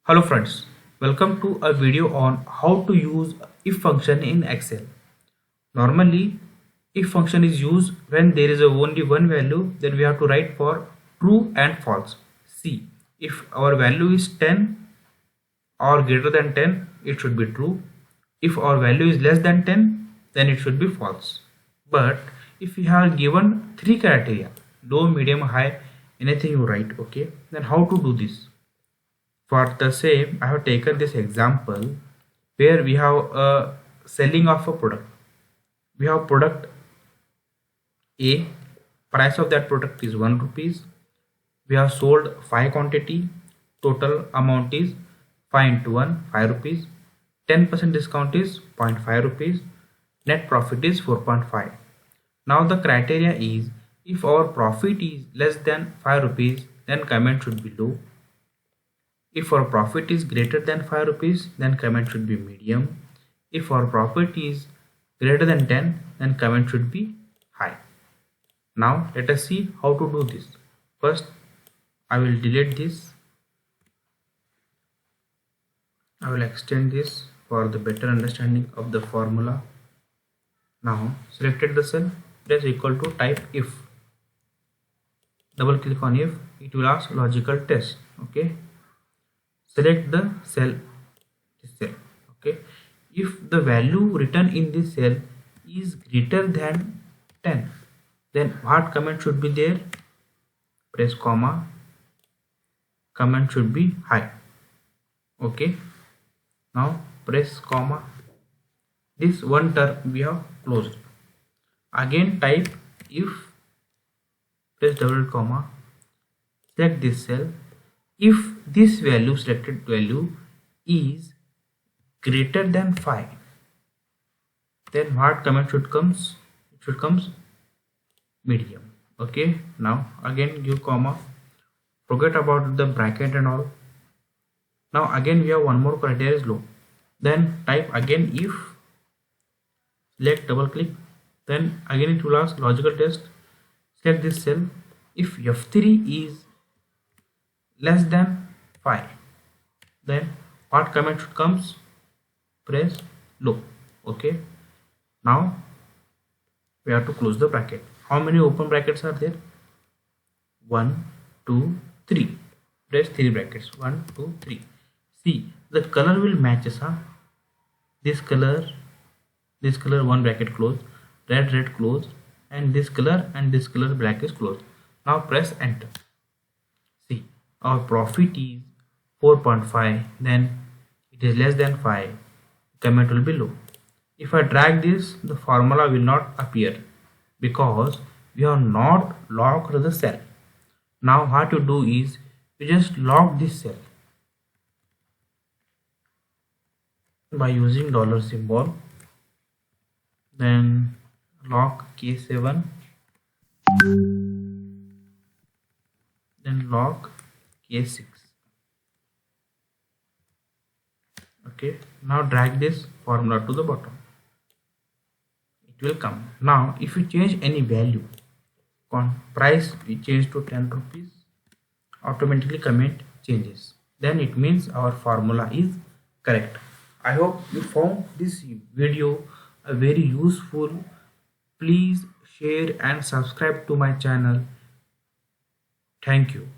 Hello friends, welcome to a video on how to use if function in Excel. Normally, if function is used when there is only one value, then we have to write for true and false. See, if our value is 10 or greater than 10, it should be true. If our value is less than 10, then it should be false. But if we have given three criteria, low, medium, high, anything you write, okay, then how to do this? For the same, I have taken this example where we have a selling of a product. We have product A, price of that product is 1 rupees. We have sold 5 quantity, total amount is 5 into 1, 5 rupees. 10% discount is 0.5 rupees. Net profit is 4.5. Now the criteria is if our profit is less than 5 rupees, then comment should be low. If our profit is greater than 5 rupees, then comment should be medium. If our profit is greater than 10, then comment should be high. Now let us see how to do this. First, I will delete this. I will extend this for the better understanding of the formula. Now selected the cell, press equal to, type if. Double click on if, it will ask logical test. Okay. Select the cell, this cell. Okay, if the value written in this cell is greater than 10, then what comment should be there? Press comma, comment should be high. Okay, now press comma, this one term we have closed. Again type if, press double comma, select this cell. If this value, selected value, is greater than 5, then what comment should comes? It should comes medium. Okay, now again give comma, forget about the bracket and all. Now again we have one more criteria is low. Then type again if, select, double click, then again it will ask logical test. Select this cell. If F3 is less than 5, then what comment should comes? Press low. Okay, now we have to close the bracket. How many open brackets are there? 1 2 3. Press 3 brackets, 1 2 3. See, the color will matches, huh? This color, one bracket closed, red closed, and this color black is closed. Now press enter. See, our profit is 4.5, then it is less than 5, comment will be low. If I drag this, the formula will not appear because we have not locked the cell. Now what you do is you just lock this cell by using dollar symbol, then lock K7, then lock K6. Okay, now drag this formula to the bottom, it will come. Now if you change any value, price we change to 10 rupees, automatically comment changes, then it means our formula is correct. I hope you found this video very useful. Please share and subscribe to my channel. Thank you.